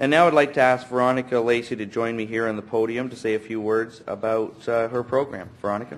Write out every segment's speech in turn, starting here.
And now I'd like to ask Veronica Lacey to join me here on the podium to say a few words about her program. Veronica.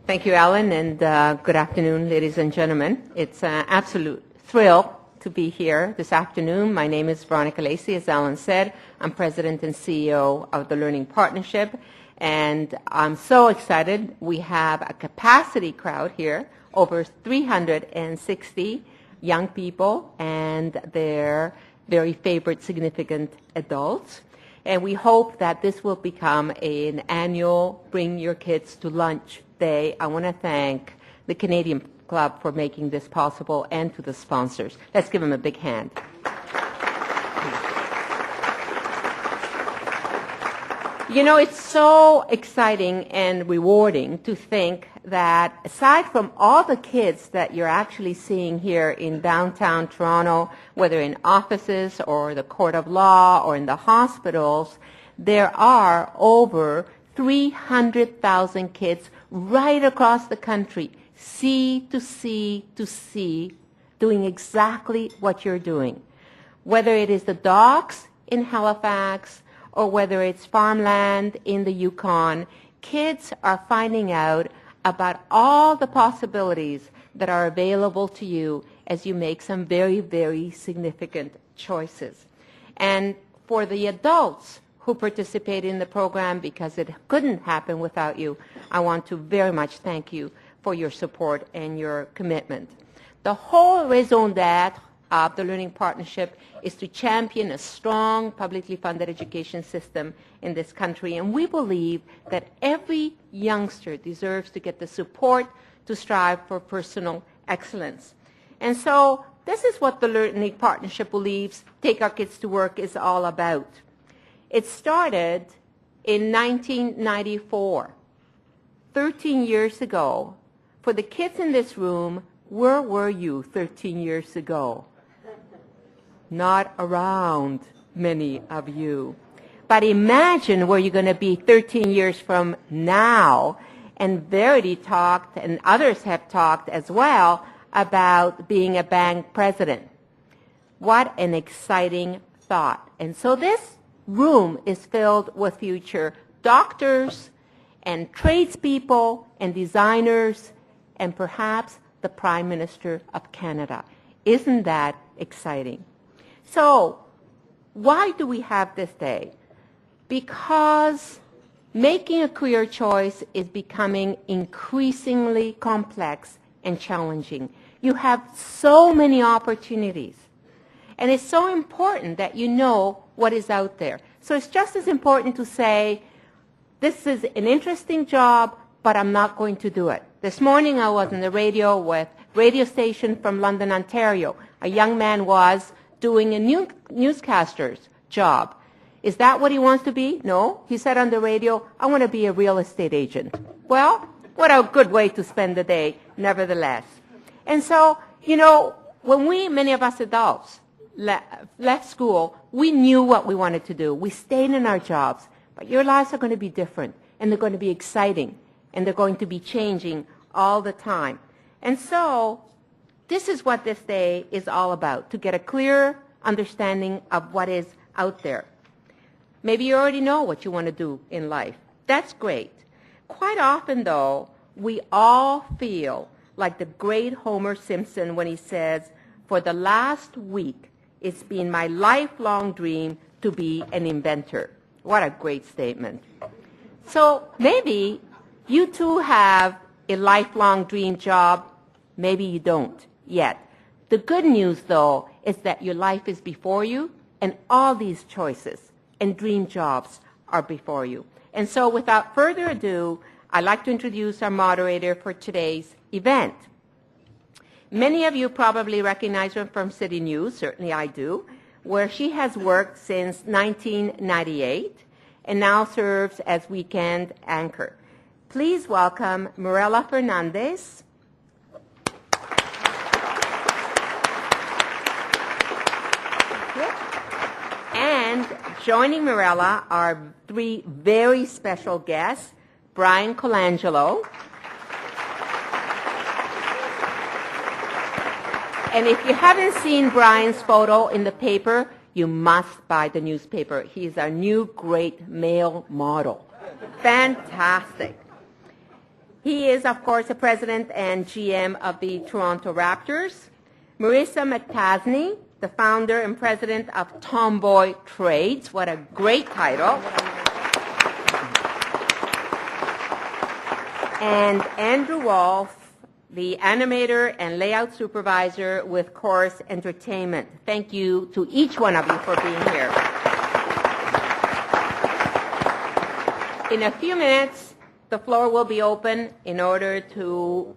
Thank you, Alan, and good afternoon, ladies and gentlemen. It's an absolute thrill to be here this afternoon. My name is Veronica Lacey, as Alan said. I'm President and CEO of the Learning Partnership, and I'm so excited. We have a capacity crowd here, over 360 young people and their very favorite significant adults. And we hope that this will become an annual Bring Your Kids to Lunch Day. I want to thank the Canadian Club for making this possible and to the sponsors. Let's give them a big hand. You know, it's so exciting and rewarding to think that aside from all the kids that you're actually seeing here in downtown Toronto, whether in offices or the court of law or in the hospitals, there are over 300,000 kids right across the country, sea to sea to sea, doing exactly what you're doing. Whether it is the docks in Halifax or whether it's farmland in the Yukon, kids are finding out about all the possibilities that are available to you as you make some very, very significant choices. And for the adults who participate in the program, because it couldn't happen without you, I want to very much thank you for your support and your commitment. The whole raison d'etre of the Learning Partnership is to champion a strong publicly funded education system in this country, and we believe that every youngster deserves to get the support to strive for personal excellence. And so this is what the Learning Partnership believes Take Our Kids to Work is all about. It started in 1994, 13 years ago. For the kids in this room, where were you 13 years ago? Not around, many of you. But imagine where you're going to be 13 years from now. And Verity talked, and others have talked as well, about being a bank president. What an exciting thought. And so this room is filled with future doctors and tradespeople and designers and perhaps the Prime Minister of Canada. Isn't that exciting? So why do we have this day? Because making a career choice is becoming increasingly complex and challenging. You have so many opportunities. And it's so important that you know what is out there. So it's just as important to say, this is an interesting job, but I'm not going to do it. This morning I was on the radio with a radio station from London, Ontario. A young man was doing a newscaster's job. Is that what he wants to be? No. He said on the radio, I want to be a real estate agent. Well, what a good way to spend the day, nevertheless. And so, you know, when many of us adults, left school, we knew what we wanted to do. We stayed in our jobs. But your lives are going to be different, and they're going to be exciting, and they're going to be changing all the time. And so this is what this day is all about, to get a clear understanding of what is out there. Maybe you already know what you want to do in life. That's great. Quite often, though, we all feel like the great Homer Simpson when he says, for the last week, it's been my lifelong dream to be an inventor. What a great statement. So maybe you too have a lifelong dream job. Maybe you don't yet. The good news, though, is that your life is before you, and all these choices and dream jobs are before you. And so without further ado, I'd like to introduce our moderator for today's event. Many of you probably recognize her from City News, certainly I do, where she has worked since 1998 and now serves as weekend anchor. Please welcome Mirella Fernandez. And joining Mirella are three very special guests, Brian Colangelo. And if you haven't seen Brian's photo in the paper, you must buy the newspaper. He's our new great male model. Fantastic. He is, of course, the president and GM of the Toronto Raptors. Marissa McTasney, the founder and president of Tomboy Trades. What a great title. And Andrew Wolf, the animator and layout supervisor with Chorus Entertainment. Thank you to each one of you for being here. In a few minutes, the floor will be open in order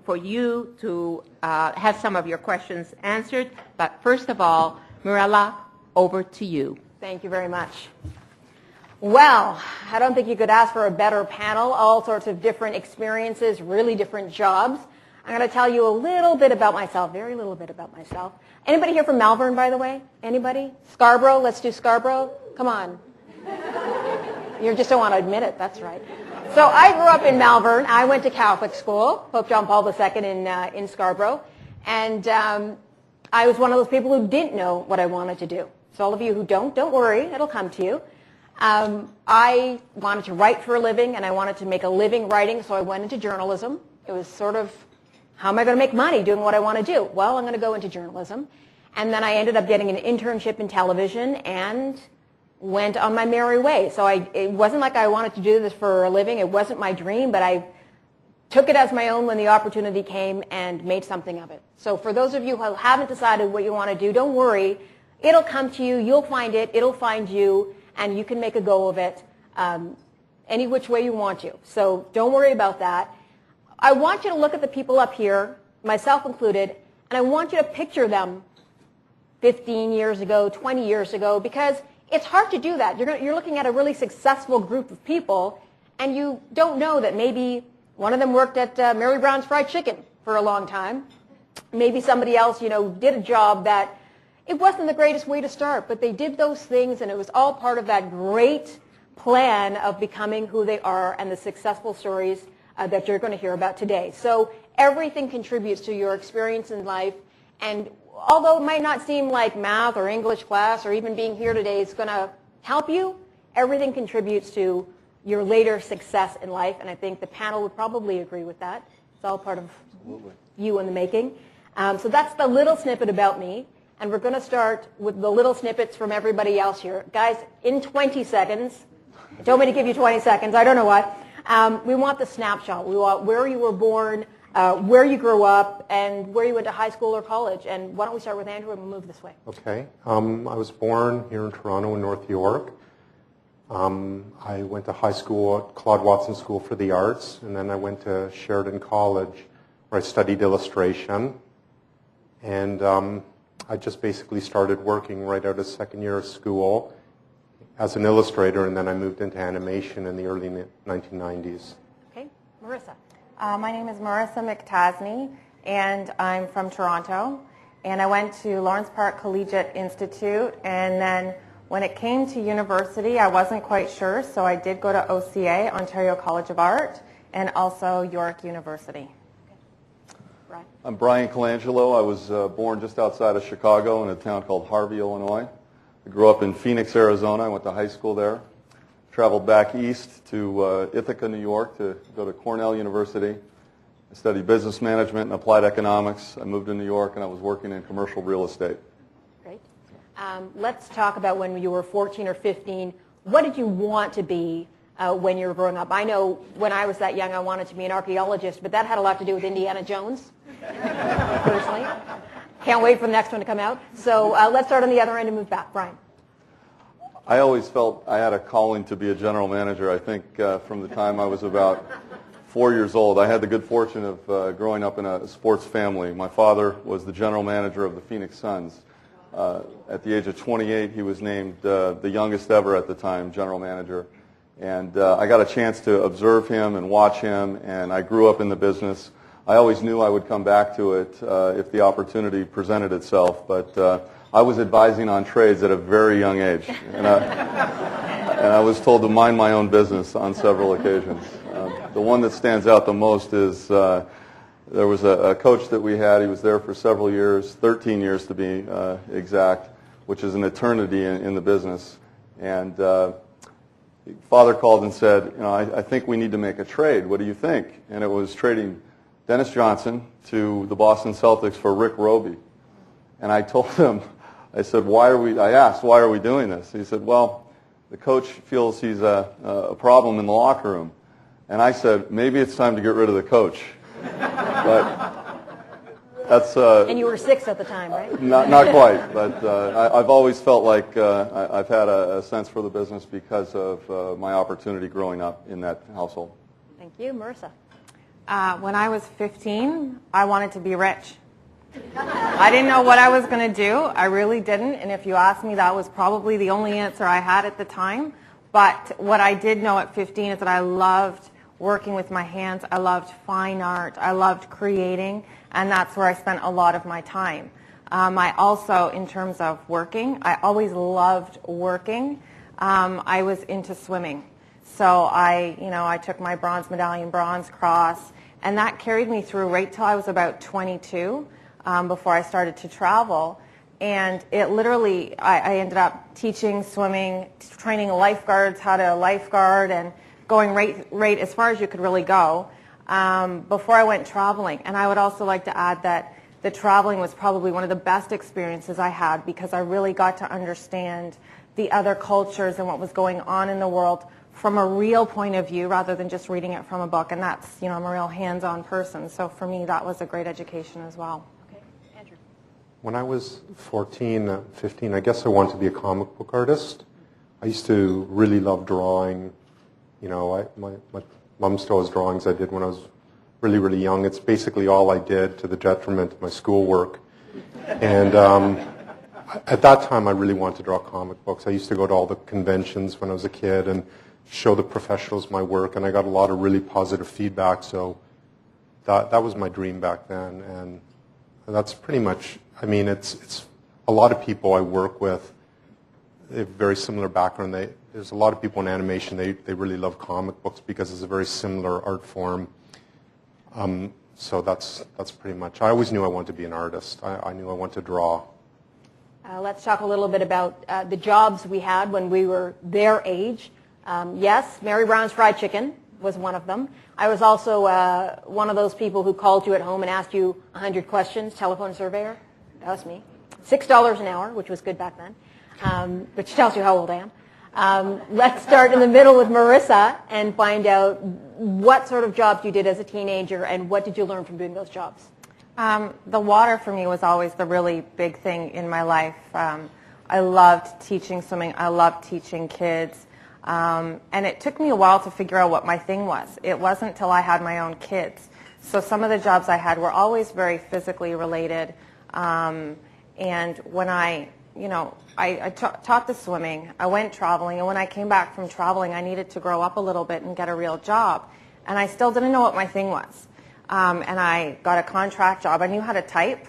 for you to have some of your questions answered. But first of all, Mirella, over to you. Thank you very much. Well, I don't think you could ask for a better panel, all sorts of different experiences, really different jobs. I'm going to tell you a little bit about myself, very little bit about myself. Anybody here from Malvern, by the way? Anybody? Scarborough? Let's do Scarborough. Come on. You just don't want to admit it. That's right. So I grew up in Malvern. I went to Catholic school, Pope John Paul II in Scarborough. And I was one of those people who didn't know what I wanted to do. So all of you who don't worry. It'll come to you. I wanted to write for a living, and I wanted to make a living writing, so I went into journalism. It was sort of, how am I going to make money doing what I want to do? Well, I'm going to go into journalism. And then I ended up getting an internship in television and went on my merry way. So it wasn't like I wanted to do this for a living. It wasn't my dream, but I took it as my own when the opportunity came and made something of it. So for those of you who haven't decided what you want to do, don't worry. It'll come to you. You'll find it. It'll find you, and you can make a go of it any which way you want to. So don't worry about that. I want you to look at the people up here, myself included, and I want you to picture them 15 years ago, 20 years ago, because it's hard to do that. You're looking at a really successful group of people, and you don't know that maybe one of them worked at Mary Brown's Fried Chicken for a long time. Maybe somebody else, did a job that it wasn't the greatest way to start, but they did those things, and it was all part of that great plan of becoming who they are and the successful stories that you're going to hear about today. So everything contributes to your experience in life, and although it might not seem like math or English class or even being here today is going to help you, everything contributes to your later success in life, and I think the panel would probably agree with that. It's all part of you in the making. So that's the little snippet about me, and we're going to start with the little snippets from everybody else here. Guys, in 20 seconds, they told me to give you 20 seconds, I don't know what. We want the snapshot. We want where you were born, where you grew up, and where you went to high school or college. And why don't we start with Andrew and we'll move this way. Okay. I was born here in Toronto in North York. I went to high school at Claude Watson School for the Arts, and then I went to Sheridan College where I studied illustration. And I just basically started working right out of second year of school as an illustrator, and then I moved into animation in the early 1990s. Okay. Marissa. My name is Marissa McTasney, and I'm from Toronto. And I went to Lawrence Park Collegiate Institute, and then when it came to university, I wasn't quite sure, so I did go to OCA, Ontario College of Art, and also York University. Brian. I'm Brian Colangelo. I was born just outside of Chicago in a town called Harvey, Illinois. I grew up in Phoenix, Arizona. I went to high school there. Traveled back east to Ithaca, New York to go to Cornell University. I studied business management and applied economics. I moved to New York and I was working in commercial real estate. Great. Let's talk about when you were 14 or 15. What did you want to be when you were growing up? I know when I was that young I wanted to be an archaeologist, but that had a lot to do with Indiana Jones, personally. Can't wait for the next one to come out. So let's start on the other end and move back. Brian. I always felt I had a calling to be a general manager. I think from the time I was about 4 years old. I had the good fortune of growing up in a sports family. My father was the general manager of the Phoenix Suns. At the age of 28, he was named the youngest ever at the time general manager. And I got a chance to observe him and watch him, and I grew up in the business. I always knew I would come back to it if the opportunity presented itself, but I was advising on trades at a very young age, and I was told to mind my own business on several occasions. The one that stands out the most is there was a coach that we had. He was there for several years, 13 years to be exact, which is an eternity in the business. And Father called and said, I think we need to make a trade. What do you think? And it was trading Dennis Johnson to the Boston Celtics for Rick Roby. And I told him, I said, why are we doing this? He said, well, the coach feels he's a problem in the locker room. And I said, maybe it's time to get rid of the coach. But that's... And you were 6 at the time, right? Not quite, but I've always felt like I've had a sense for the business because of my opportunity growing up in that household. Thank you. Marissa? When I was 15, I wanted to be rich. I didn't know what I was going to do. I really didn't. And if you asked me, that was probably the only answer I had at the time. But what I did know at 15 is that I loved working with my hands. I loved fine art. I loved creating. And that's where I spent a lot of my time. I also, in terms of working, I always loved working. I was into swimming. So I took my bronze medallion, bronze cross, and that carried me through right till I was about 22 before I started to travel. And it literally, I ended up teaching swimming, training lifeguards how to lifeguard, and going right as far as you could really go before I went traveling. And I would also like to add that the traveling was probably one of the best experiences I had because I really got to understand the other cultures and what was going on in the world from a real point of view rather than just reading it from a book. And that's, I'm a real hands-on person. So for me, that was a great education as well. Okay. Andrew? When I was 14, 15, I guess I wanted to be a comic book artist. I used to really love drawing. My mom still has drawings I did when I was really, really young. It's basically all I did to the detriment of my schoolwork. And at that time, I really wanted to draw comic books. I used to go to all the conventions when I was a kid and show the professionals my work, and I got a lot of really positive feedback. So that was my dream back then. And that's pretty much, it's a lot of people I work with, they have a very similar background. There's a lot of people in animation, they really love comic books because it's a very similar art form. So that's pretty much, I always knew I wanted to be an artist. I knew I wanted to draw. Let's talk a little bit about the jobs we had when we were their age. Yes, Mary Brown's Fried Chicken was one of them. I was also one of those people who called you at home and asked you 100 questions, telephone surveyor. That was me. $6 an hour, which was good back then, which tells you how old I am. Let's start in the middle with Marissa and find out what sort of jobs you did as a teenager and what did you learn from doing those jobs? The water for me was always the really big thing in my life. I loved teaching swimming. I loved teaching kids. And it took me a while to figure out what my thing was. It wasn't until I had my own kids. So some of the jobs I had were always very physically related. And when I taught the swimming, I went traveling, and when I came back from traveling, I needed to grow up a little bit and get a real job. And I still didn't know what my thing was. And I got a contract job. I knew how to type.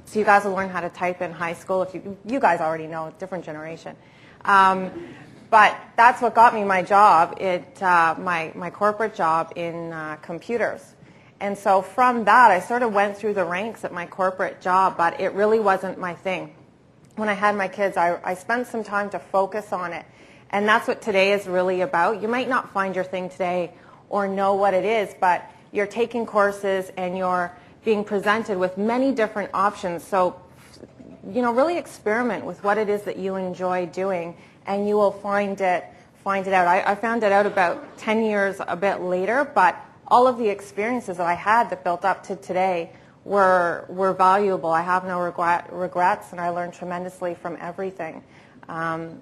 So you guys will learn how to type in high school. If you guys already know, it's a different generation. But that's what got me my job, my corporate job in computers. And so from that, I sort of went through the ranks at my corporate job, but it really wasn't my thing. When I had my kids, I spent some time to focus on it. And that's what today is really about. You might not find your thing today or know what it is, but you're taking courses and you're being presented with many different options. So, really experiment with what it is that you enjoy doing, and you will find it out. I found it out about 10 years a bit later, but all of the experiences that I had that built up to today were valuable. I have no regrets, and I learned tremendously from everything.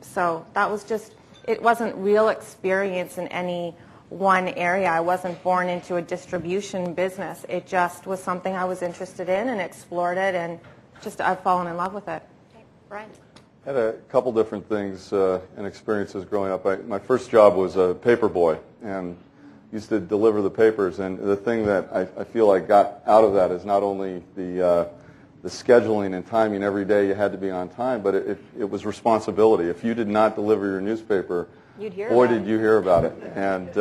So that was it wasn't real experience in any one area. I wasn't born into a distribution business. It just was something I was interested in and explored it, and I've fallen in love with it. Okay. Brian? I had a couple different things and experiences growing up. My first job was a paper boy, and used to deliver the papers. And the thing that I feel I got out of that is not only the the scheduling and timing every day. You had to be on time, but it was responsibility. If you did not deliver your newspaper, boy, did you hear about it. And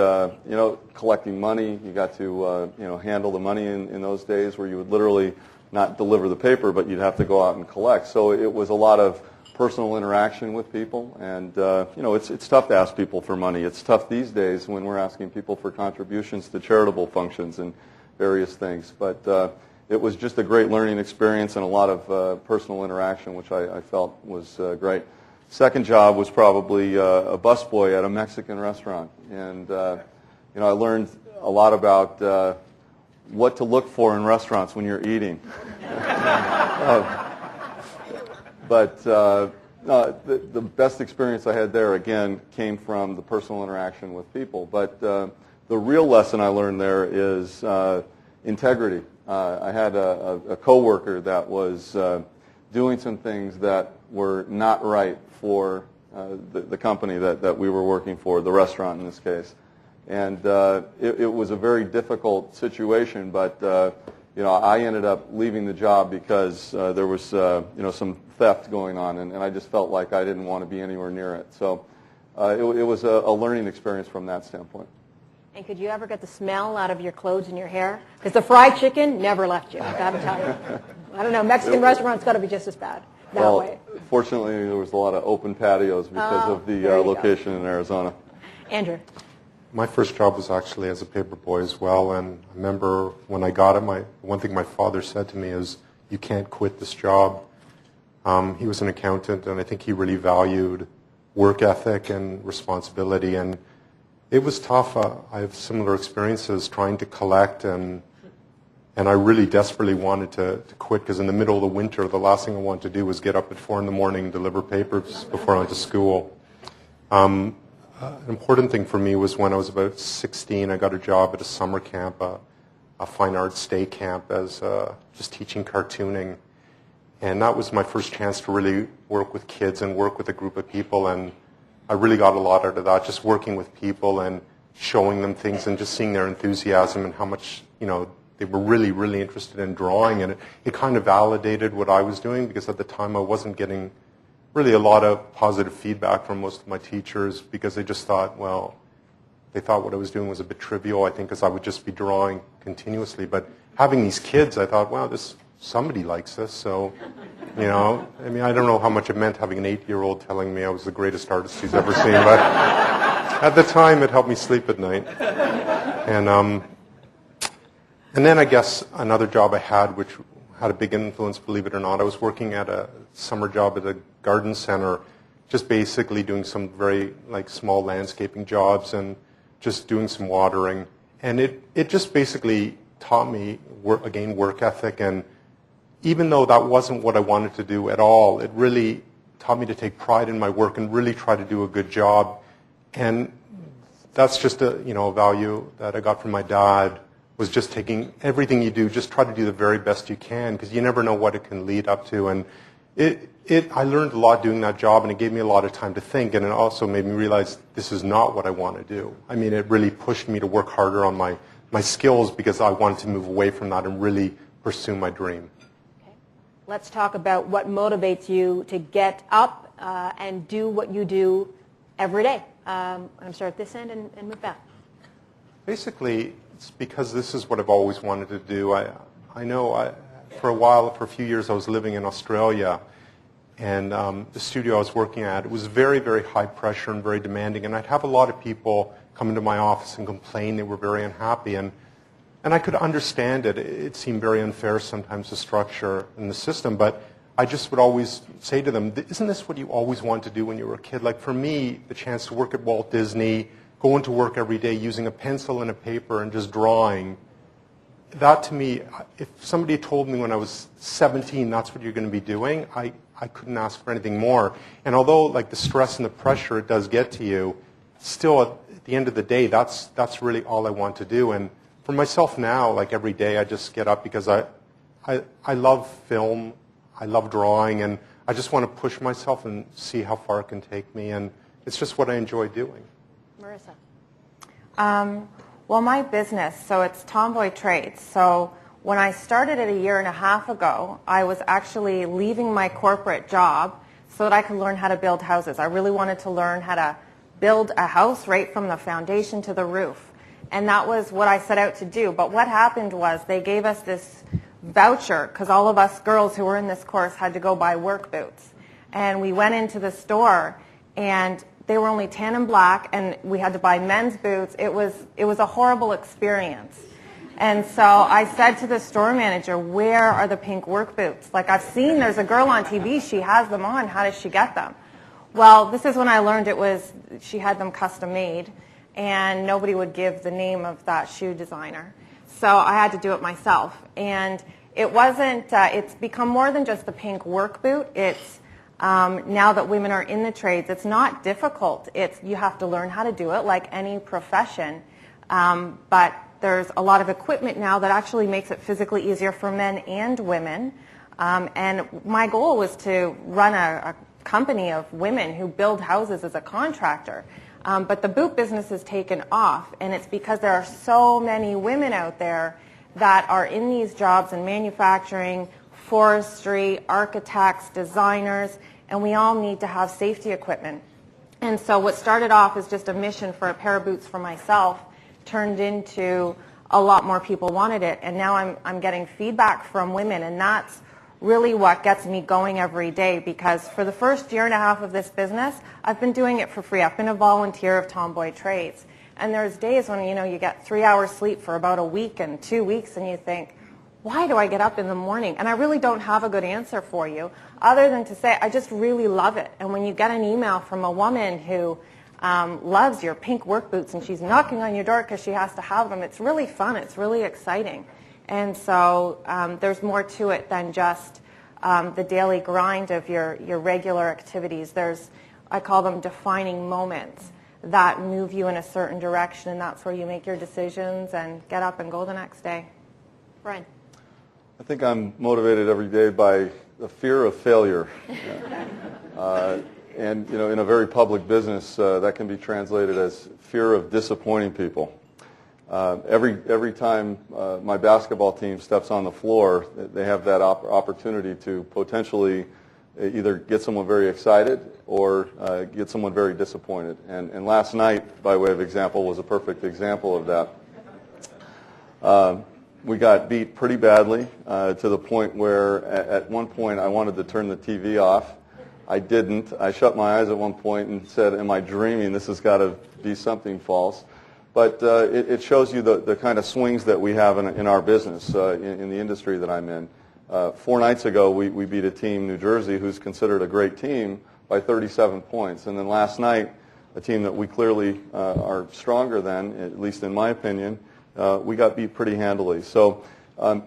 collecting money, you got to handle the money in those days where you would literally not deliver the paper, but you'd have to go out and collect. So it was a lot of personal interaction with people, and it's tough to ask people for money. It's tough these days when we're asking people for contributions to charitable functions and various things. But it was just a great learning experience and a lot of personal interaction, which I felt was great. Second job was probably a busboy at a Mexican restaurant, and I learned a lot about what to look for in restaurants when you're eating. But the best experience I had there, again, came from the personal interaction with people. But the real lesson I learned there is integrity. I had a coworker that was doing some things that were not right for the company that we were working for, the restaurant in this case. And it was a very difficult situation, but I ended up leaving the job because there was some theft going on, and I just felt like I didn't want to be anywhere near it. So it was a learning experience from that standpoint. And could you ever get the smell out of your clothes and your hair? Because the fried chicken never left you, I got to tell you. I don't know, Mexican restaurants got to be just as bad that way. Fortunately, there was a lot of open patios because of the location in Arizona. Andrew. My first job was actually as a paper boy as well, and I remember when I got it, one thing my father said to me is, you can't quit this job. He was an accountant, and I think he really valued work ethic and responsibility, and it was tough. I have similar experiences trying to collect, and I really desperately wanted to quit, because in the middle of the winter, the last thing I wanted to do was get up at 4 a.m. and deliver papers before I went to school. An important thing for me was when I was about 16, I got a job at a summer camp, a fine arts day camp, as just teaching cartooning. And that was my first chance to really work with kids and work with a group of people. And I really got a lot out of that, just working with people and showing them things and just seeing their enthusiasm and how much, they were really, really interested in drawing. And it kind of validated what I was doing, because at the time I wasn't getting really a lot of positive feedback from most of my teachers, because they just thought, they thought what I was doing was a bit trivial, I think, because I would just be drawing continuously. But having these kids, I thought, somebody likes this. So, I don't know how much it meant having an 8-year-old telling me I was the greatest artist he's ever seen, but at the time it helped me sleep at night. And then I guess another job I had, which had a big influence, believe it or not, I was working at a summer job at a garden center, just basically doing some very small landscaping jobs and just doing some watering. And it just basically taught me, work ethic. And even though that wasn't what I wanted to do at all, it really taught me to take pride in my work and really try to do a good job. And that's just a value that I got from my dad, was just taking everything you do, just try to do the very best you can, because you never know what it can lead up to. And I learned a lot doing that job, and it gave me a lot of time to think, and it also made me realize this is not what I want to do. I mean, it really pushed me to work harder on my skills, because I wanted to move away from that and really pursue my dream. Okay. Let's talk about what motivates you to get up and do what you do every day. I'm going to start at this end and move back. Basically, it's because this is what I've always wanted to do. I know for a few years I was living in Australia, and the studio I was working at, it was very, very high pressure and very demanding, and I'd have a lot of people come into my office and complain they were very unhappy, and I could understand it. It seemed very unfair sometimes, the structure and the system, but I just would always say to them, isn't this what you always wanted to do when you were a kid? Like for me, the chance to work at Walt Disney, going to work every day using a pencil and a paper and just drawing, that to me, if somebody had told me when I was 17 that's what you're going to be doing, I couldn't ask for anything more. And although the stress and the pressure it does get to you, still at the end of the day, that's really all I want to do. And for myself now, every day I just get up because I love film, I love drawing, and I just want to push myself and see how far it can take me. And it's just what I enjoy doing. Marissa. Well, my business, so it's Tomboy Trades. So When I started it a year and a half ago, I was actually leaving my corporate job so that I could learn how to build houses. I really wanted to learn how to build a house right from the foundation to the roof. And that was what I set out to do. But what happened was they gave us this voucher, because all of us girls who were in this course had to go buy work boots. And we went into the store, and they were only tan and black, and we had to buy men's boots. It was a horrible experience. And so I said to the store manager, where are the pink work boots? Like, I've seen there's a girl on TV, she has them on. How does she get them? Well, this is when I learned she had them custom made, and nobody would give the name of that shoe designer. So I had to do it myself. And it wasn't, it's become more than just the pink work boot. It's now that women are in the trades, it's not difficult. You have to learn how to do it like any profession. But there's a lot of equipment now that actually makes it physically easier for men and women. And my goal was to run a company of women who build houses as a contractor. But the boot business has taken off, and it's because there are so many women out there that are in these jobs in manufacturing, forestry, architects, designers, and we all need to have safety equipment. And so what started off as just a mission for a pair of boots for myself turned into a lot more people wanted it, and now I'm getting feedback from women, and that's really what gets me going every day, because for the first year and a half of this business, I've been doing it for free. I've been a volunteer of Tomboy Trades. And there's days when, you get 3 hours sleep for about a week and 2 weeks, and you think, why do I get up in the morning? And I really don't have a good answer for you, other than to say, I just really love it. And when you get an email from a woman who loves your pink work boots, and she's knocking on your door because she has to have them, it's really fun. It's really exciting. And so there's more to it than just the daily grind of your regular activities. I call them defining moments that move you in a certain direction, and that's where you make your decisions and get up and go the next day. Brian. I think I'm motivated every day by the fear of failure. And in a very public business, that can be translated as fear of disappointing people. Every time my basketball team steps on the floor, they have that opportunity to potentially either get someone very excited or get someone very disappointed. And last night, by way of example, was a perfect example of that. We got beat pretty badly to the point where at one point I wanted to turn the TV off. I didn't. I shut my eyes at one point and said, am I dreaming? This has got to be something false. But it shows you the kind of swings that we have in our business, in the industry that I'm in. 4 nights ago, we beat a team, New Jersey, who's considered a great team, by 37 points. And then last night, a team that we clearly are stronger than, at least in my opinion, we got beat pretty handily. So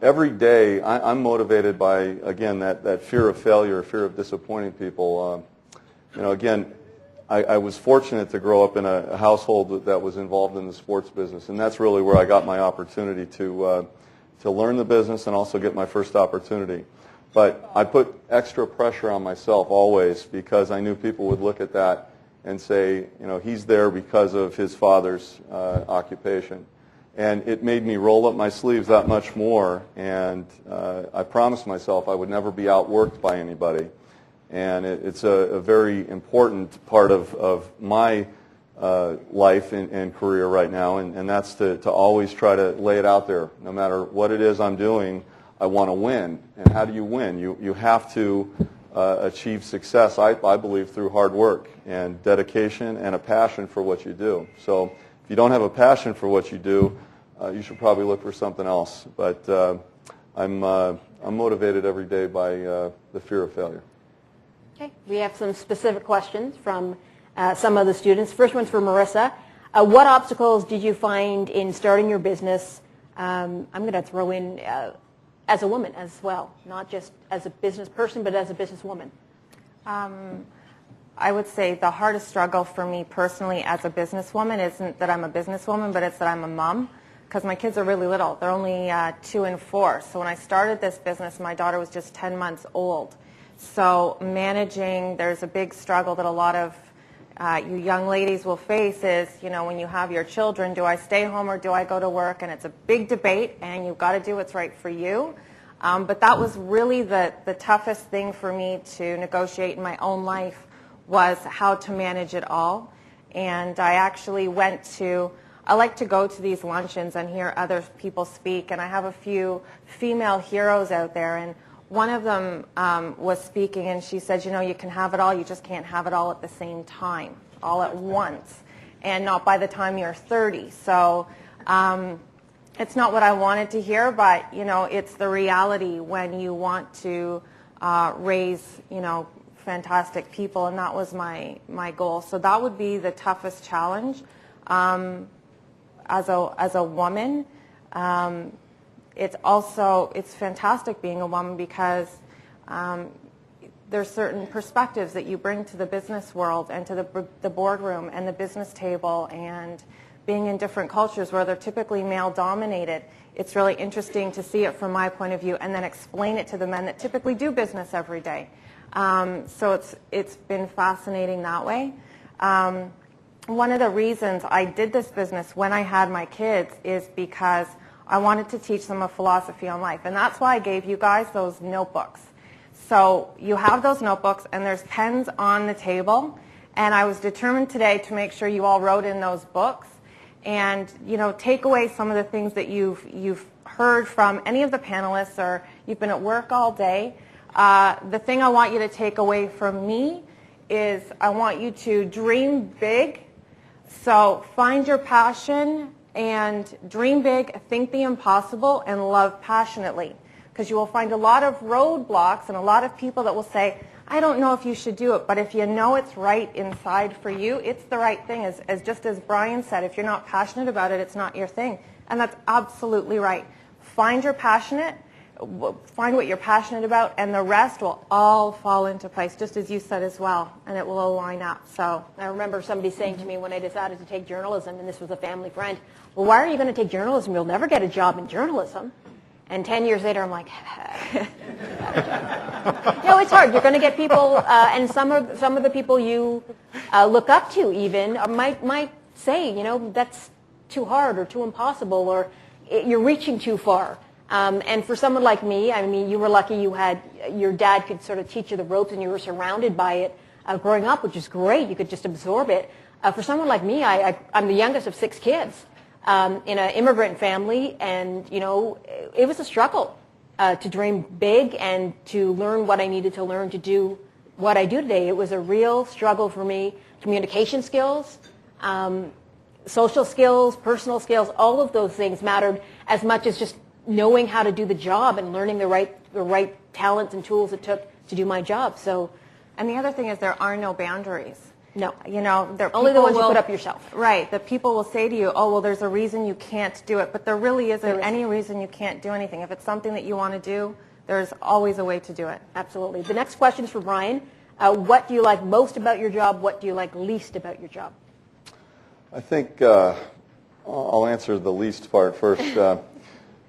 every day, I'm motivated by, again, that fear of failure, fear of disappointing people. Again, I was fortunate to grow up in a household that was involved in the sports business, and that's really where I got my opportunity to learn the business and also get my first opportunity. But I put extra pressure on myself always, because I knew people would look at that and say, he's there because of his father's occupation. And it made me roll up my sleeves that much more, and I promised myself I would never be outworked by anybody. And it's a very important part of my life and career right now, and that's to always try to lay it out there. No matter what it is I'm doing, I want to win. And how do you win? You have to achieve success, I believe, through hard work and dedication and a passion for what you do. So if you don't have a passion for what you do, you should probably look for something else. But I'm motivated every day by the fear of failure. Okay, we have some specific questions from some of the students. First one's for Marissa. What obstacles did you find in starting your business? I'm going to throw in as a woman as well, not just as a business person, but as a businesswoman. I would say the hardest struggle for me personally as a businesswoman isn't that I'm a businesswoman, but it's that I'm a mom, because my kids are really little. They're only 2 and 4. So when I started this business, my daughter was just 10 months old. So managing, there's a big struggle that a lot of you young ladies will face is, when you have your children, do I stay home or do I go to work? And it's a big debate, and you've got to do what's right for you. But that was really the toughest thing for me to negotiate in my own life, was how to manage it all. And I actually I like to go to these luncheons and hear other people speak, and I have a few female heroes out there, and one of them was speaking, and she said, you can have it all, you just can't have it all at the same time, all at once, and not by the time you're 30. So it's not what I wanted to hear, but, it's the reality when you want to raise, fantastic people, and that was my goal. So that would be the toughest challenge. As a woman, it's fantastic being a woman, because there's certain perspectives that you bring to the business world and to the boardroom and the business table, and being in different cultures where they're typically male dominated. It's really interesting to see it from my point of view and then explain it to the men that typically do business every day. So it's been fascinating that way. One of the reasons I did this business when I had my kids is because I wanted to teach them a philosophy on life. And that's why I gave you guys those notebooks. So you have those notebooks, and there's pens on the table. And I was determined today to make sure you all wrote in those books and, take away some of the things that you've heard from any of the panelists, or you've been at work all day. The thing I want you to take away from me is I want you to dream big. So find your passion and dream big, think the impossible, and love passionately. Because you will find a lot of roadblocks and a lot of people that will say, I don't know if you should do it, but if you know it's right inside for you, it's the right thing. Just as Brian said, if you're not passionate about it, it's not your thing. And that's absolutely right. Find what you're passionate about, and the rest will all fall into place, just as you said as well, and it will align up. So I remember somebody saying to me when I decided to take journalism, and this was a family friend, well, why are you going to take journalism? You'll never get a job in journalism. And 10 years later, I'm like, no, it's hard. You're going to get people, and some of the people you look up to even might say, that's too hard or too impossible, or you're reaching too far. And for someone like me, you were lucky your dad could sort of teach you the ropes, and you were surrounded by it growing up, which is great. You could just absorb it. For someone like me, I'm the youngest of 6 kids in an immigrant family, and, it was a struggle to dream big and to learn what I needed to learn to do what I do today. It was a real struggle for me. Communication skills, social skills, personal skills, all of those things mattered as much as just knowing how to do the job and learning the right talents and tools it took to do my job. So, and the other thing is there are no boundaries. No. Only the ones you put up yourself. Right. The people will say to you, oh, well, there's a reason you can't do it. But there really isn't any reason you can't do anything. If it's something that you want to do, there's always a way to do it. Absolutely. The next question is for Brian. What do you like most about your job? What do you like least about your job? I think I'll answer the least part first.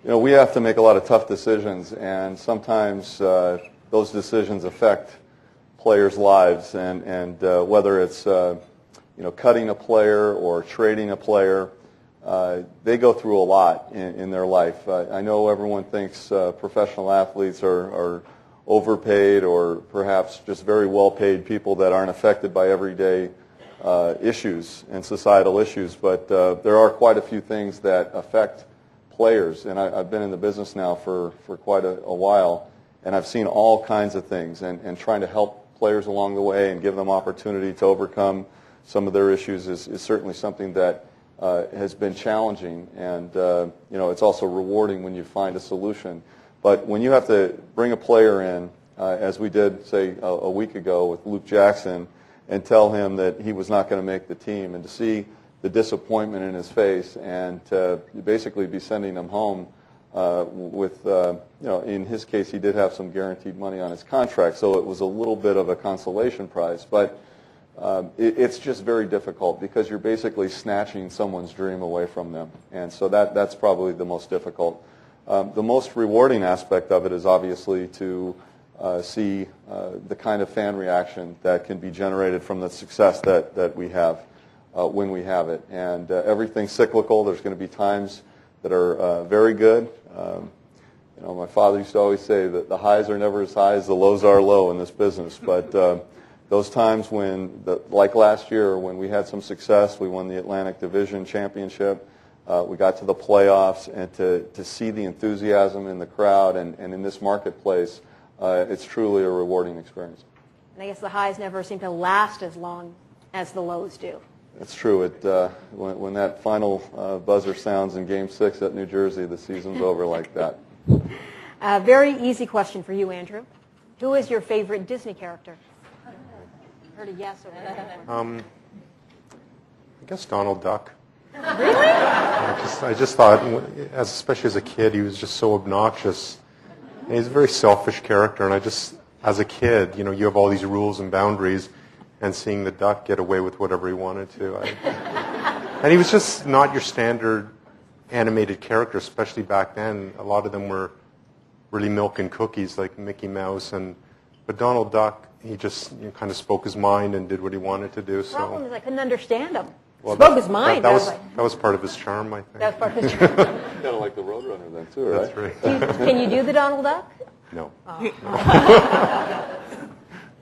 We have to make a lot of tough decisions, and sometimes those decisions affect players' lives, and whether it's cutting a player or trading a player, they go through a lot in their life. I know everyone thinks professional athletes are overpaid, or perhaps just very well-paid people that aren't affected by everyday issues and societal issues, but there are quite a few things that affect players, and I've been in the business now for quite a while, and I've seen all kinds of things, and trying to help players along the way and give them opportunity to overcome some of their issues is certainly something that has been challenging, and it's also rewarding when you find a solution. But when you have to bring a player in, as we did, say, a week ago with Luke Jackson, and tell him that he was not going to make the team, and to see the disappointment in his face, and to basically be sending him home with, in his case, he did have some guaranteed money on his contract, so it was a little bit of a consolation prize. But it's just very difficult, because you're basically snatching someone's dream away from them, and so that's probably the most difficult. The most rewarding aspect of it is obviously to see the kind of fan reaction that can be generated from the success that we have when we have it. And everything's cyclical. There's going to be times that are very good. My father used to always say that the highs are never as high as the lows are low in this business. But those times when, like last year, when we had some success, we won the Atlantic Division Championship, we got to the playoffs, and to see the enthusiasm in the crowd and in this marketplace, it's truly a rewarding experience. And I guess the highs never seem to last as long as the lows do. That's true. When that final buzzer sounds in Game 6 at New Jersey, the season's over like that. Very easy question for you, Andrew. Who is your favorite Disney character? Heard a yes or a no. I guess Donald Duck. Really? I just thought, especially as a kid, he was just so obnoxious. And he's a very selfish character, and as a kid, you have all these rules and boundaries, and seeing the duck get away with whatever he wanted to. And he was just not your standard animated character, especially back then. A lot of them were really milk and cookies, like Mickey Mouse, but Donald Duck, he just kind of spoke his mind and did what he wanted to do. The problem is I couldn't understand him. Well, spoke his mind. That was part of his charm, I think. That was part of his charm. Kind of like the Roadrunner then, too, right? That's right. Can you do the Donald Duck? No.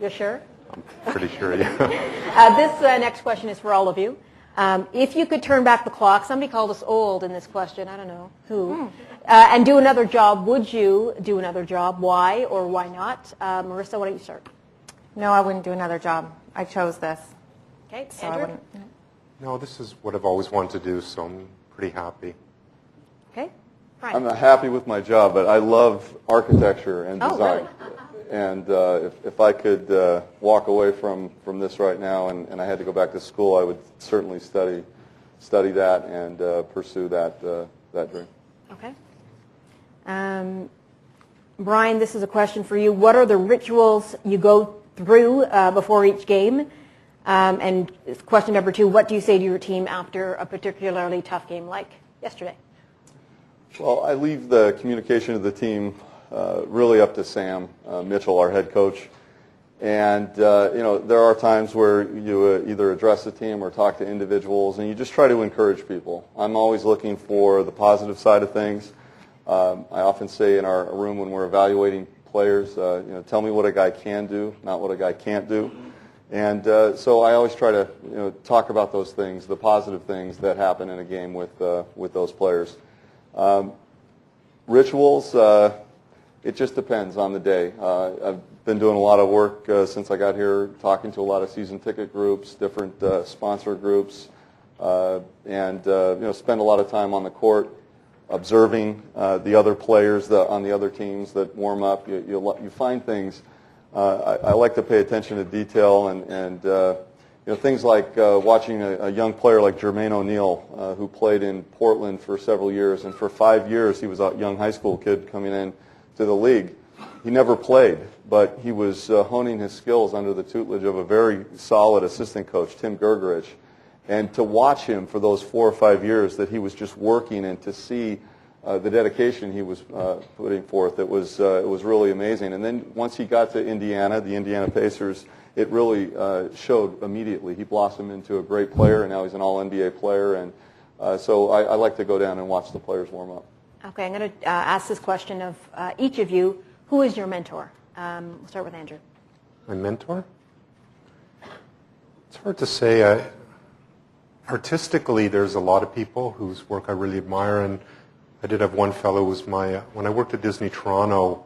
You're sure? I'm pretty sure, yeah. This next question is for all of you. If you could turn back the clock, somebody called us old in this question, I don't know who, and do another job, would you do another job? Why or why not? Marissa, why don't you start? No, I wouldn't do another job. I chose this. Okay, So I Andrew? wouldn't. No, this is what I've always wanted to do, so I'm pretty happy. Okay, Brian. I'm happy with my job, but I love architecture and Oh, design. really? And if I could walk away from this right now and I had to go back to school, I would certainly study that and pursue that dream. Okay. Brian, this is a question for you. What are the rituals you go through before each game? And question number 2, what do you say to your team after a particularly tough game like yesterday? Well, I leave the communication of the team really up to Sam Mitchell, our head coach. And, there are times where you either address the team or talk to individuals, and you just try to encourage people. I'm always looking for the positive side of things. I often say in our room when we're evaluating players, tell me what a guy can do, not what a guy can't do. And so I always try to talk about those things, the positive things that happen in a game with those players. Rituals, it just depends on the day. I've been doing a lot of work since I got here, talking to a lot of season ticket groups, different sponsor groups, and spend a lot of time on the court observing the other players on the other teams that warm up. You find things. I like to pay attention to detail and things like watching a young player like Jermaine O'Neal, who played in Portland for several years, and for 5 years he was a young high school kid coming in to the league. He never played, but he was honing his skills under the tutelage of a very solid assistant coach, Tim Gergerich. And to watch him for those 4 or 5 years that he was just working and to see the dedication he was putting forth, it was really amazing. And then once he got to Indiana, the Indiana Pacers, it really showed immediately. He blossomed into a great player, and now he's an all-NBA player. And so I like to go down and watch the players warm up. Okay, I'm going to ask this question of each of you. Who is your mentor? We'll start with Andrew. My mentor? It's hard to say. Artistically, there's a lot of people whose work I really admire, and I did have one fellow who was when I worked at Disney Toronto,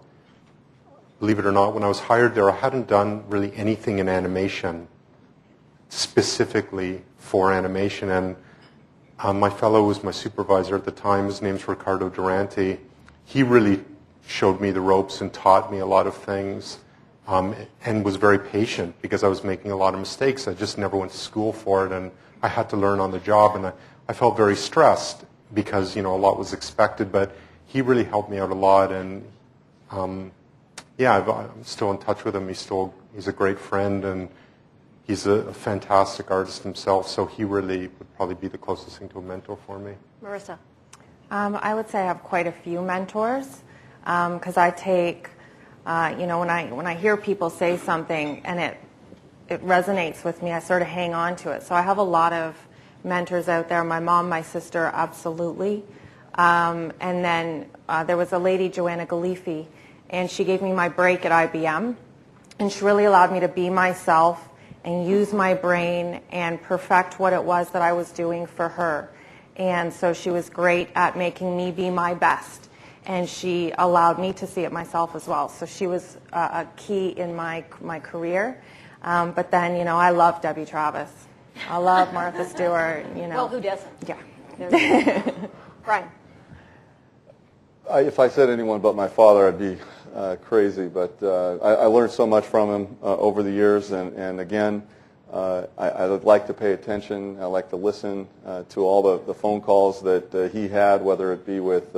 believe it or not, when I was hired there, I hadn't done really anything in animation, specifically for animation, and my fellow was my supervisor at the time. His name's Ricardo Durante. He really showed me the ropes and taught me a lot of things, and was very patient because I was making a lot of mistakes. I just never went to school for it, and I had to learn on the job, and I felt very stressed because a lot was expected, but he really helped me out a lot, and I'm still in touch with him. He's a great friend, and he's a fantastic artist himself, so he really would probably be the closest thing to a mentor for me. Marissa. I would say I have quite a few mentors because I take When I hear people say something and it resonates with me, I sort of hang on to it. So I have a lot of mentors out there. My mom, my sister, absolutely. And then there was a lady, Joanna Galifi, and she gave me my break at IBM. And she really allowed me to be myself and use my brain and perfect what it was that I was doing for her. And so she was great at making me be my best. And she allowed me to see it myself as well. So she was a key in my career. But then, I love Debbie Travis. I love Martha Stewart, Well, who doesn't? Yeah. Brian. If I said anyone but my father, I'd be crazy. But I learned so much from him over the years. And again, I like to pay attention. I like to listen to all the phone calls that he had, whether it be with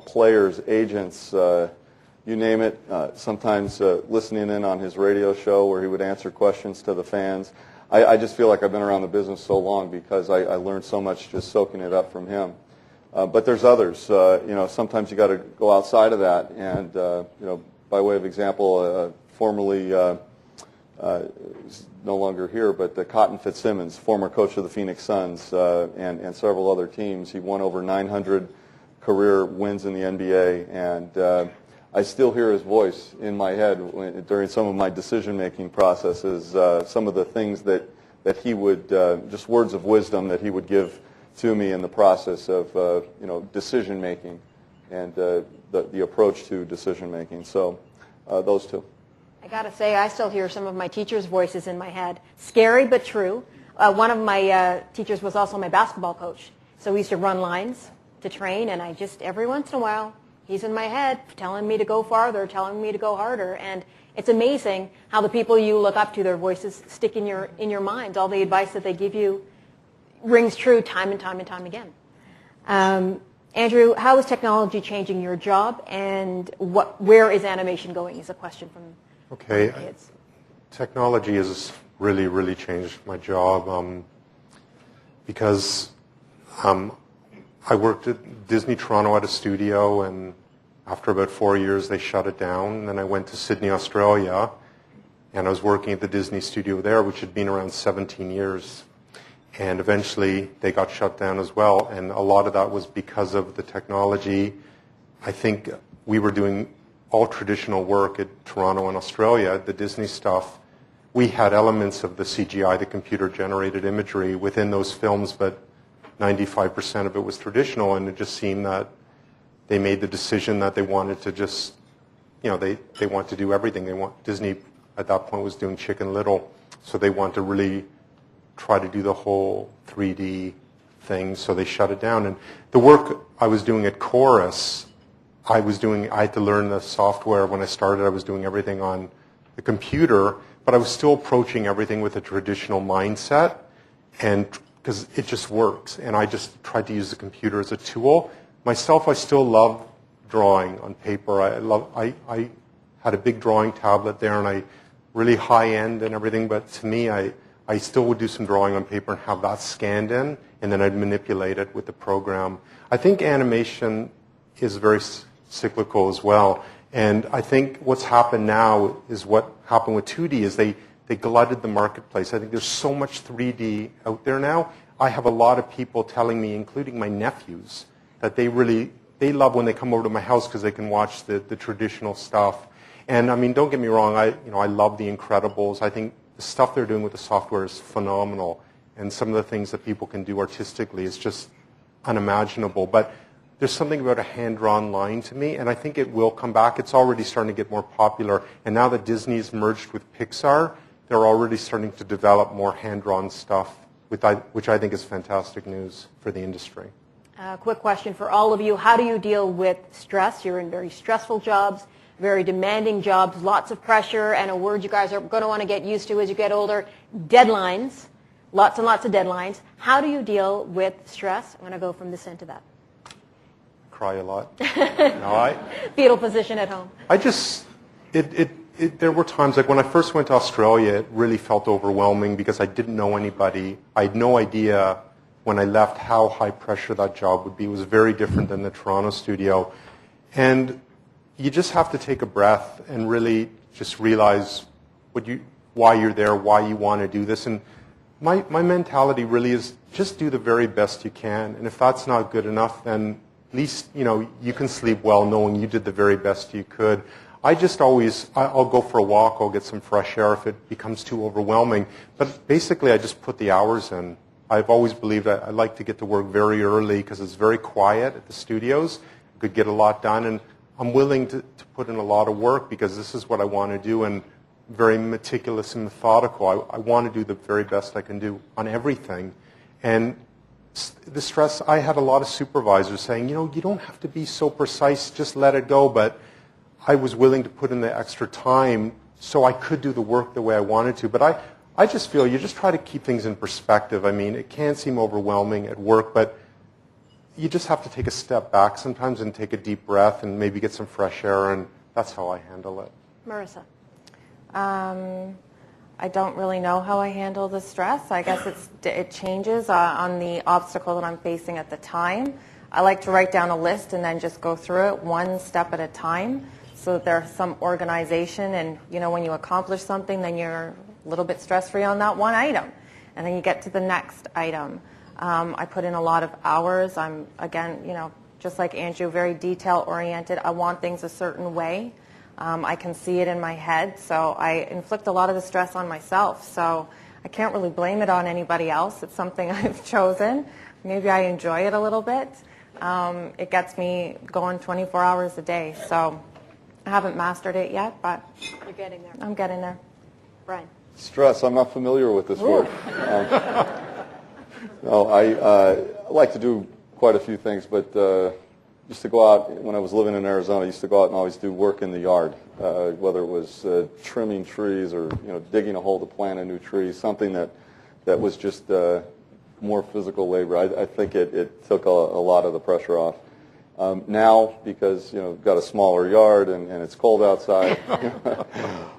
players, agents, you name it. Sometimes listening in on his radio show where he would answer questions to the fans. I just feel like I've been around the business so long because I learned so much just soaking it up from him. But there's others. Sometimes you got to go outside of that. And by way of example, formerly no longer here, but Cotton Fitzsimmons, former coach of the Phoenix Suns, and several other teams. He won over 900 career wins in the NBA, and I still hear his voice in my head during some of my decision-making processes, some of the things that he would, just words of wisdom that he would give to me in the process of decision-making and the approach to decision-making. So those two. I got to say, I still hear some of my teachers' voices in my head. Scary, but true. One of my teachers was also my basketball coach. So we used to run lines to train, and I just, every once in a while, he's in my head telling me to go farther, telling me to go harder. And it's amazing how the people you look up to, their voices stick in your mind. All the advice that they give you rings true time and time and time again. Andrew, how is technology changing your job, and where is animation going is a question from kids. Technology has really, really changed my job because I worked at Disney Toronto at a studio, and after about 4 years they shut it down. And then I went to Sydney, Australia, and I was working at the Disney studio there, which had been around 17 years. And eventually they got shut down as well, and a lot of that was because of the technology. I think we were doing all traditional work at Toronto and Australia, the Disney stuff. We had elements of the CGI, the computer-generated imagery within those films, but 95% of it was traditional, and it just seemed that they made the decision that they wanted to just, they want to do everything. Disney at that point was doing Chicken Little, so they want to really try to do the whole 3D thing, so they shut it down. And the work I was doing at Chorus, I had to learn the software. When I started, I was doing everything on the computer, but I was still approaching everything with a traditional mindset, and because it just works. And I just tried to use the computer as a tool. Myself, I still love drawing on paper. I had a big drawing tablet there, and I really high-end and everything, but to me, I still would do some drawing on paper and have that scanned in, and then I'd manipulate it with the program. I think animation is very cyclical as well. And I think what's happened now is what happened with 2D is they glutted the marketplace. I think there's so much 3D out there now. I have a lot of people telling me, including my nephews, that they love when they come over to my house because they can watch the traditional stuff. And I mean, don't get me wrong, I love The Incredibles. I think the stuff they're doing with the software is phenomenal. And some of the things that people can do artistically is just unimaginable. But there's something about a hand-drawn line to me, and I think it will come back. It's already starting to get more popular. And now that Disney's merged with Pixar, they're already starting to develop more hand-drawn stuff, which I think is fantastic news for the industry. Quick question for all of you. How do you deal with stress? You're in very stressful jobs, very demanding jobs, lots of pressure, and a word you guys are going to want to get used to as you get older, deadlines, lots and lots of deadlines. How do you deal with stress? I'm going to go from this end to that. Cry a lot. Fetal position at home. There were times, like when I first went to Australia, it really felt overwhelming because I didn't know anybody. I had no idea when I left how high pressure that job would be. It was very different than the Toronto studio. And you just have to take a breath and really just realize why you're there, why you want to do this. And my mentality really is just do the very best you can. And if that's not good enough, then at least, you can sleep well knowing you did the very best you could. I'll go for a walk, I'll get some fresh air if it becomes too overwhelming. But basically, I just put the hours in. I've always believed I like to get to work very early because it's very quiet at the studios. I could get a lot done, and I'm willing to put in a lot of work because this is what I want to do, and very meticulous and methodical. I want to do the very best I can do on everything. And the stress, I had a lot of supervisors saying, you don't have to be so precise, just let it go. But I was willing to put in the extra time so I could do the work the way I wanted to. But I just feel you just try to keep things in perspective. I mean, it can seem overwhelming at work, but you just have to take a step back sometimes and take a deep breath and maybe get some fresh air, and that's how I handle it. Marissa. I don't really know how I handle the stress. I guess it changes on the obstacle that I'm facing at the time. I like to write down a list and then just go through it one step at a time so that there's some organization, and when you accomplish something, then you're a little bit stress-free on that one item, and then you get to the next item. I put in a lot of hours. I'm, again, just like Andrew, very detail-oriented. I want things a certain way. I can see it in my head, so I inflict a lot of the stress on myself. So I can't really blame it on anybody else. It's something I've chosen. Maybe I enjoy it a little bit. It gets me going 24 hours a day. So I haven't mastered it yet, but You're getting there. I'm getting there. Brian. Stress, I'm not familiar with this word. No, I like to do quite a few things, but used to go out, when I was living in Arizona, I used to go out and always do work in the yard, whether it was trimming trees or digging a hole to plant a new tree, something that was just more physical labor. I think it took a lot of the pressure off. Now, because got a smaller yard and it's cold outside,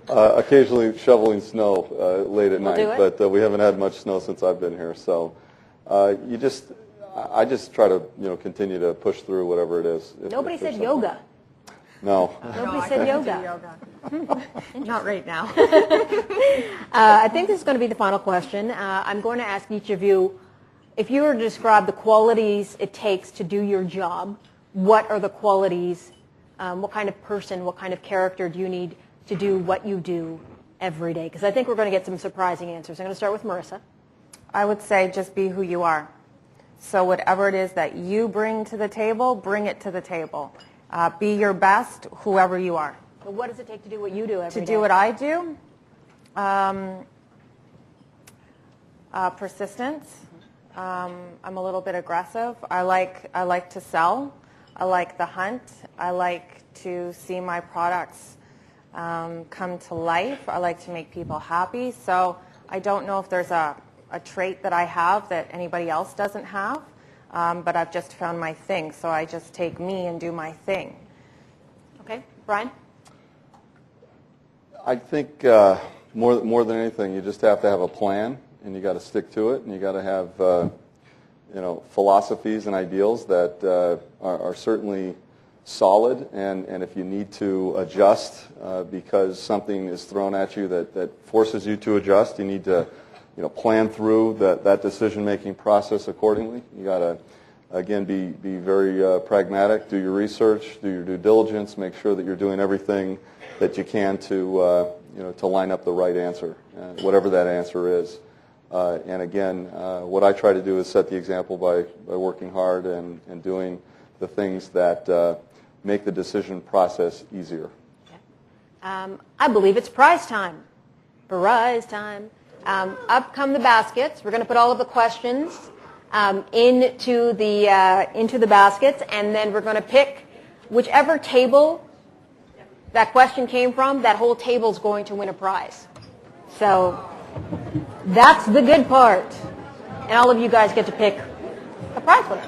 occasionally shoveling snow late at night, but we haven't had much snow since I've been here. So I just try to continue to push through whatever it is. Nobody said yoga. No. Nobody said yoga. Not right now. I think this is going to be the final question. I'm going to ask each of you, if you were to describe the qualities it takes to do your job, what are the qualities, what kind of person, what kind of character do you need to do what you do every day? Because I think we're going to get some surprising answers. I'm going to start with Marissa. I would say just be who you are. So whatever it is that you bring to the table, bring it to the table. Be your best, whoever you are. But what does it take to do what you do every day? To do what I do, persistence. I'm a little bit aggressive. I like to sell. I like the hunt. I like to see my products come to life. I like to make people happy. So I don't know if there's a trait that I have that anybody else doesn't have, but I've just found my thing. So I just take me and do my thing. Okay, Brian? I think more than anything, you just have to have a plan, and you got to stick to it, and you got to have philosophies and ideals that are certainly solid. And if you need to adjust because something is thrown at you that forces you to adjust, you need to plan through that decision-making process accordingly. You got to, again, be very pragmatic. Do your research, do your due diligence, make sure that you're doing everything that you can to line up the right answer, whatever that answer is. And again, what I try to do is set the example by working hard and doing the things that make the decision process easier. Okay. I believe it's prize time. Prize time. Up come the baskets. We're going to put all of the questions into the baskets, and then we're going to pick whichever table that question came from. That whole table is going to win a prize. So that's the good part, and all of you guys get to pick a prize winner.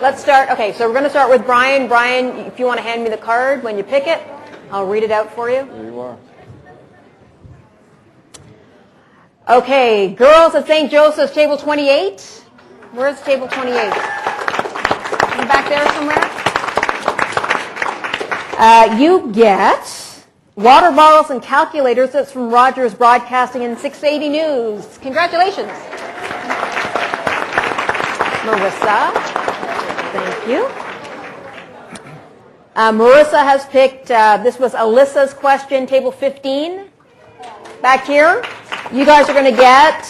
Let's start. Okay, so we're going to start with Brian. Brian, if you want to hand me the card when you pick it, I'll read it out for you. There you are. Okay, girls at St. Joseph's, table 28. Where's table 28? In the back there somewhere. You get water bottles and calculators. That's from Rogers Broadcasting and 680 News. Congratulations. Marissa. Thank you. Marissa has picked, this was Alyssa's question, table 15. Back here. You guys are going to get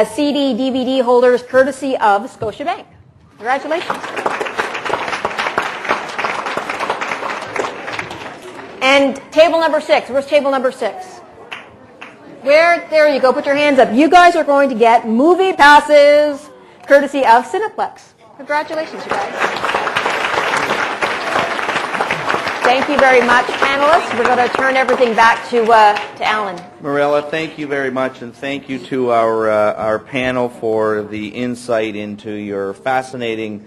CD, DVD holders courtesy of Scotiabank. Congratulations. And table number 6. Where's table number 6? Where? There you go. Put your hands up. You guys are going to get movie passes courtesy of Cineplex. Congratulations, you guys. Thank you very much, panelists. We're going to turn everything back to Alan. Marilla, thank you very much, and thank you to our panel for the insight into your fascinating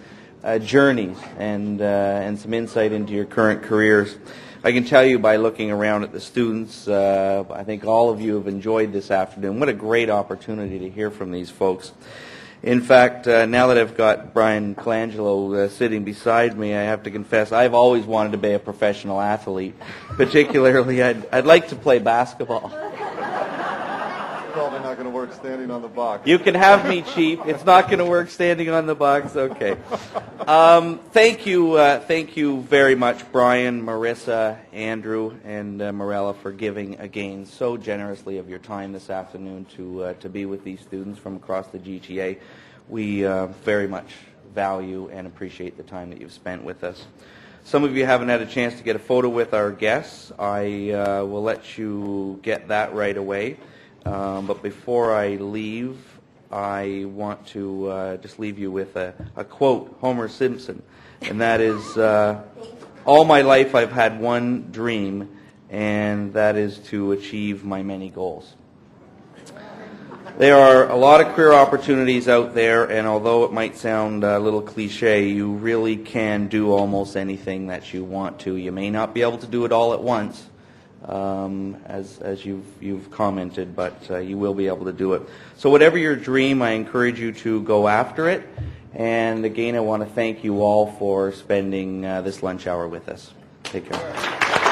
journeys and some insight into your current careers. I can tell you by looking around at the students, I think all of you have enjoyed this afternoon. What a great opportunity to hear from these folks. In fact, now that I've got Brian Colangelo sitting beside me, I have to confess I've always wanted to be a professional athlete. Particularly, I'd like to play basketball. Probably not going to work standing on the box. You can have me cheap. It's not going to work standing on the box. Okay. Thank you very much, Brian, Marissa, Andrew, and Marella for giving again so generously of your time this afternoon to be with these students from across the GTA. We very much value and appreciate the time that you've spent with us. Some of you haven't had a chance to get a photo with our guests. I will let you get that right away. But before I leave, I want to just leave you with a quote, Homer Simpson, and that is, all my life I've had one dream, and that is to achieve my many goals. There are a lot of career opportunities out there, and although it might sound a little cliche, you really can do almost anything that you want to. You may not be able to do it all at once, as you've commented, but you will be able to do it. So whatever your dream, I encourage you to go after it. And again, I want to thank you all for spending this lunch hour with us. Take care.